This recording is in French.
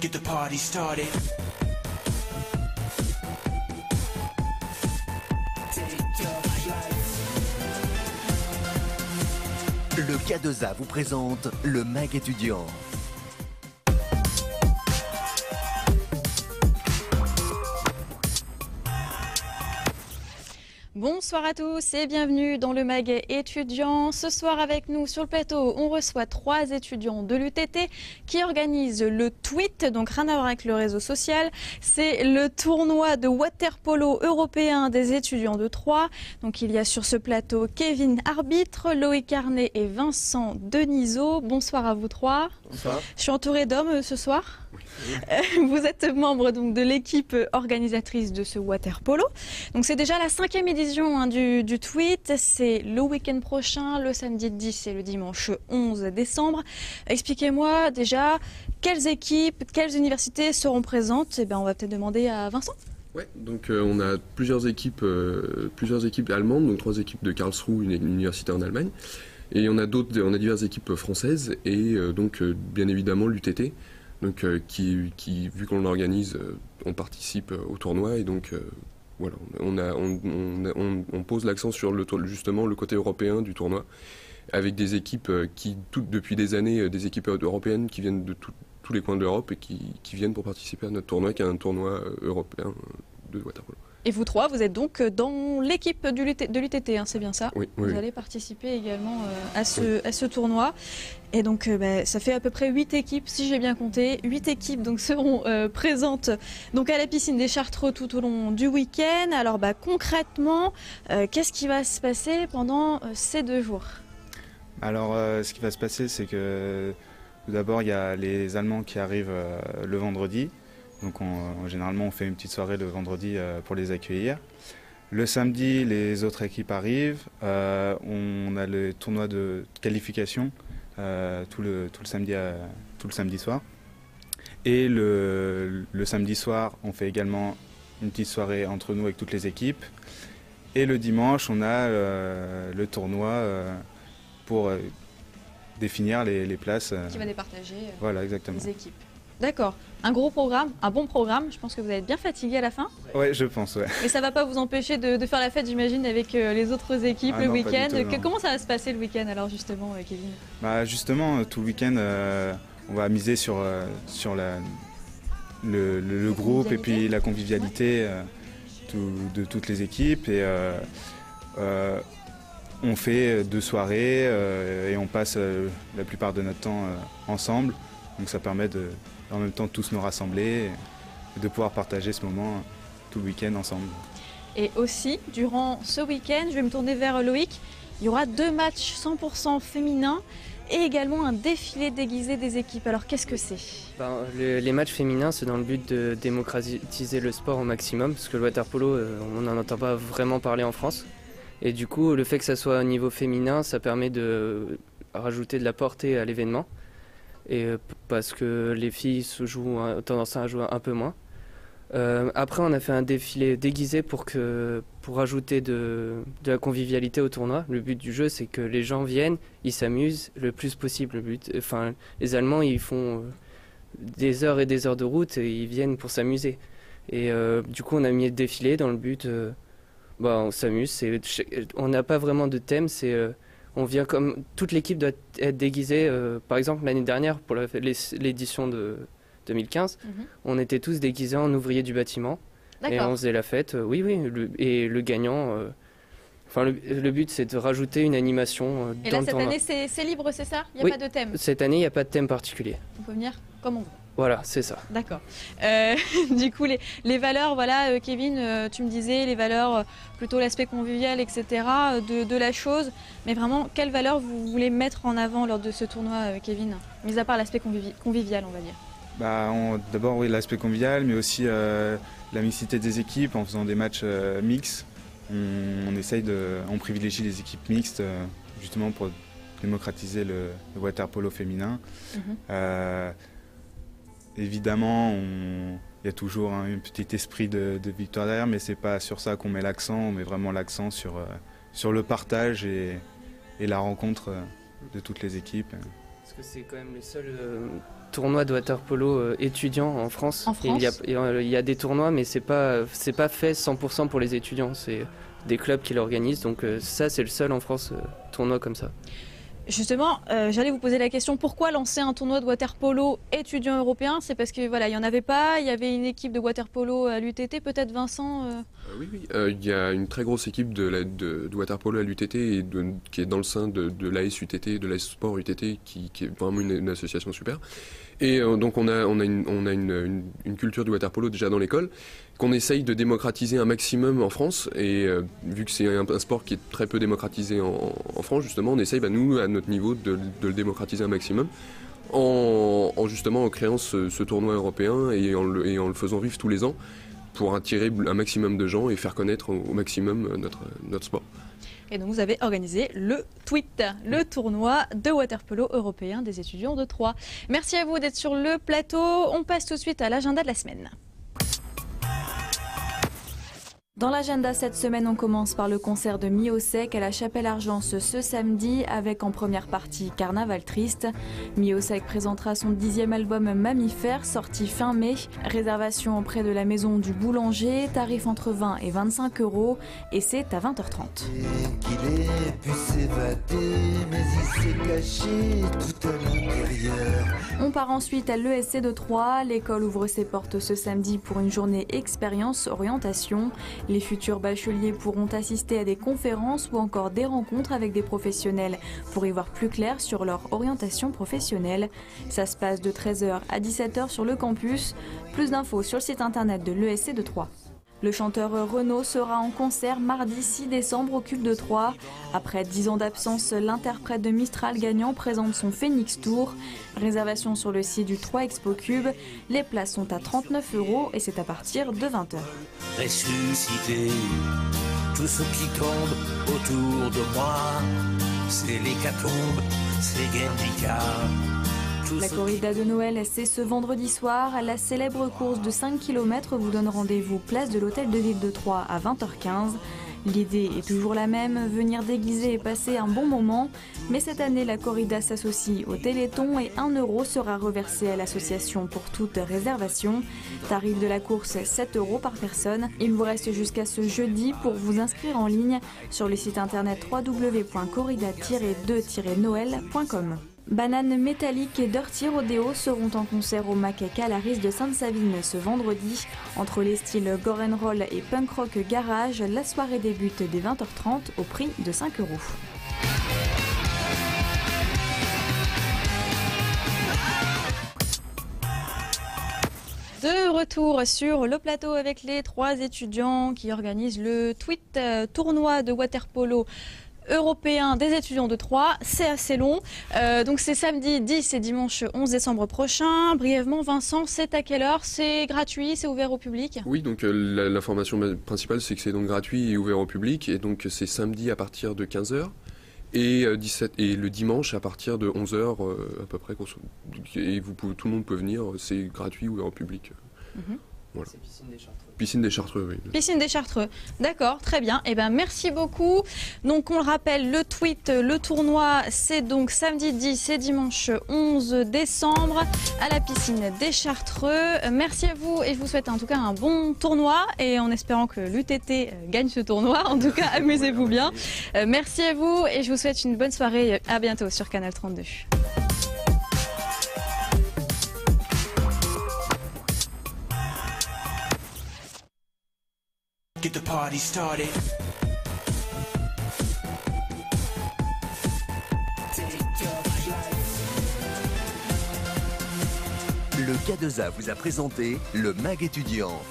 Get the party started. Le K2A vous présente le MAG étudiant. Bonsoir à tous et bienvenue dans le MAG étudiant. Ce soir avec nous sur le plateau, on reçoit 3 étudiants de l'UTT qui organisent le TWIT, donc rien à voir avec le réseau social. C'est le tournoi de water polo européen des étudiants de Troyes. Donc il y a sur ce plateau Kevin arbitre, Loïc Carnet et Vincent Denisot. Bonsoir à vous 3. Bonsoir. Je suis entourée d'hommes ce soir. Vous êtes membre donc de l'équipe organisatrice de ce water polo. Donc c'est déjà la 5e édition du TWIT. C'est le week-end prochain, le samedi 10 et le dimanche 11 décembre. Expliquez-moi déjà quelles équipes, quelles universités seront présentes. Eh bien, on va peut-être demander à Vincent. Ouais, donc on a plusieurs équipes allemandes, donc 3 équipes de Karlsruhe, une université en Allemagne, et on a diverses équipes françaises et donc bien évidemment l'UTT. Donc, qui vu qu'on l'organise, on participe au tournoi et donc voilà, on pose l'accent sur justement le côté européen du tournoi, avec des équipes qui, depuis des années, des équipes européennes qui viennent de tous les coins de l'Europe et qui viennent pour participer à notre tournoi, qui est un tournoi européen de water-polo. Et vous 3, vous êtes donc dans l'équipe de l'UTT, hein, c'est bien ça? Oui. Vous allez participer également à ce tournoi. Et donc ça fait à peu près 8 équipes, si j'ai bien compté. 8 équipes donc, seront présentes donc, à la piscine des Chartreux tout au long du week-end. Alors concrètement, qu'est-ce qui va se passer pendant ces 2 jours? Alors ce qui va se passer, c'est que tout d'abord il y a les Allemands qui arrivent le vendredi. Donc généralement on fait une petite soirée le vendredi pour les accueillir. Le samedi, les autres équipes arrivent. On a le tournoi de qualification tout le samedi soir. Et le samedi soir, on fait également une petite soirée entre nous avec toutes les équipes. Et le dimanche, on a le tournoi pour définir les places. Qui va départager voilà, exactement. les équipes. D'accord. Un gros programme, un bon programme. Je pense que vous allez être bien fatigué à la fin. Ouais, je pense, ouais. Mais ça ne va pas vous empêcher de faire la fête, j'imagine, avec les autres équipes le week-end. Comment ça va se passer le week-end alors justement, Kevin? Justement, tout le week-end, on va miser sur le groupe et puis la convivialité de toutes les équipes. Et on fait 2 soirées et on passe la plupart de notre temps ensemble. Donc ça permet en même temps tous nous rassembler et de pouvoir partager ce moment tout le week-end ensemble. Et aussi, durant ce week-end, je vais me tourner vers Loïc, il y aura 2 matchs 100% féminins et également un défilé déguisé des équipes. Alors qu'est-ce que c'est? Les matchs féminins, c'est dans le but de démocratiser le sport au maximum, parce que le water-polo, on n'en entend pas vraiment parler en France. Et du coup, le fait que ça soit au niveau féminin, ça permet de rajouter de la portée à l'événement. Et parce que les filles ont tendance à jouer un peu moins. Après, on a fait un défilé déguisé pour rajouter de la convivialité au tournoi. Le but du jeu, c'est que les gens viennent, ils s'amusent le plus possible. Les Allemands, ils font des heures et des heures de route et ils viennent pour s'amuser. Et du coup, on a mis le défilé dans le but, on s'amuse. On n'a pas vraiment de thème, on vient comme toute l'équipe doit être déguisée. Par exemple, l'année dernière, pour l'édition de 2015, on était tous déguisés en ouvriers du bâtiment. Et on faisait la fête. Oui. Et le gagnant. Le but, c'est de rajouter une animation dans le tournoi. Et là, cette année, c'est libre, c'est ça? Il n'y a pas de thème? Cette année, il n'y a pas de thème particulier. On peut venir comme on veut. Voilà, c'est ça. D'accord. Du coup, les valeurs, voilà, Kevin, tu me disais, les valeurs, plutôt l'aspect convivial, etc., de la chose. Mais vraiment, quelles valeurs vous voulez mettre en avant lors de ce tournoi, Kevin? Mis à part l'aspect convivial, on va dire. D'abord, oui, l'aspect convivial, mais aussi la mixité des équipes en faisant des matchs mixtes. On privilégie les équipes mixtes, justement pour démocratiser le water polo féminin. Évidemment, il y a toujours un petit esprit de victoire derrière, mais c'est pas sur ça qu'on met l'accent. On met vraiment l'accent sur le partage et la rencontre de toutes les équipes. Parce que c'est quand même le seul tournoi de water-polo étudiant en France. En France. Il y a des tournois, mais c'est pas fait 100% pour les étudiants. C'est des clubs qui l'organisent. Donc ça, c'est le seul en France tournoi comme ça. Justement, j'allais vous poser la question, pourquoi lancer un tournoi de water-polo étudiant européen? C'est parce que voilà, il n'y en avait pas, il y avait une équipe de water-polo à l'UTT, peut-être Vincent Oui, il y a une très grosse équipe de water-polo à l'UTT et qui est dans le sein de l'AS UTT, de l'AS Sport UTT, qui est vraiment une association super. Et donc on a une culture du water-polo déjà dans l'école, qu'on essaye de démocratiser un maximum en France. Et vu que c'est un sport qui est très peu démocratisé en France, justement, on essaye, nous, à notre niveau, de le démocratiser un maximum. En créant ce tournoi européen et en le faisant vivre tous les ans pour attirer un maximum de gens et faire connaître au maximum notre sport. Et donc vous avez organisé le TWIT, le tournoi de water-polo européen des étudiants de Troyes. Merci à vous d'être sur le plateau. On passe tout de suite à l'agenda de la semaine. Dans l'agenda cette semaine, on commence par le concert de Miosek à la Chapelle Argence ce samedi avec en première partie Carnaval Triste. Miosek présentera son 10e album Mammifère sorti fin mai. Réservation auprès de la maison du boulanger, tarif entre 20 et 25 € et c'est à 20h30. Qu'il ait pu s'évader, mais il s'est caché tout à l'intérieur. On part ensuite à l'ESC de Troyes. L'école ouvre ses portes ce samedi pour une journée expérience orientation. Les futurs bacheliers pourront assister à des conférences ou encore des rencontres avec des professionnels pour y voir plus clair sur leur orientation professionnelle. Ça se passe de 13h à 17h sur le campus. Plus d'infos sur le site internet de l'ESC de Troyes. Le chanteur Renaud sera en concert mardi 6 décembre au Cube de Troyes. Après 10 ans d'absence, l'interprète de Mistral gagnant présente son Phoenix Tour. Réservation sur le site du Troyes Expo Cube. Les places sont à 39 € et c'est à partir de 20h. Ressusciter tout ce qui tombe autour de moi, c'est l'hécatombe, c'est Guernica. La corrida de Noël, c'est ce vendredi soir. La célèbre course de 5 km vous donne rendez-vous place de l'Hôtel de Ville de Troyes à 20h15. L'idée est toujours la même, venir déguiser et passer un bon moment. Mais cette année, la corrida s'associe au Téléthon et 1 € sera reversé à l'association pour toute réservation. Tarif de la course, 7 € par personne. Il vous reste jusqu'à ce jeudi pour vous inscrire en ligne sur le site internet www.corrida-2-noël.com. Banane Métallique et Dirty Rodeo seront en concert au Mac Calaris de Sainte-Savine ce vendredi. Entre les styles gore and roll et punk rock garage, la soirée débute dès 20h30 au prix de 5 €. De retour sur le plateau avec les 3 étudiants qui organisent le TWIT tournoi de water-polo européen des étudiants de Troyes. C'est assez long. Donc c'est samedi 10 et dimanche 11 décembre prochain. Brièvement, Vincent, c'est à quelle heure? C'est gratuit? C'est ouvert au public? Oui, donc l'information principale, c'est que c'est donc gratuit et ouvert au public. Et donc c'est samedi à partir de 15h et le dimanche à partir de 11h à peu près. Et tout le monde peut venir. C'est gratuit, ouvert au public. Voilà. C'est Piscine des Chartreux. Piscine des Chartreux, oui. Piscine des Chartreux. D'accord, très bien. Eh ben, merci beaucoup. Donc, on le rappelle, le TWIT, le tournoi, c'est donc samedi 10 et dimanche 11 décembre à la Piscine des Chartreux. Merci à vous et je vous souhaite en tout cas un bon tournoi et en espérant que l'UTT gagne ce tournoi. En tout cas, amusez-vous bien. Merci à vous et je vous souhaite une bonne soirée. À bientôt sur Canal 32. Get the party started. Le K2A vous a présenté le MAG étudiant.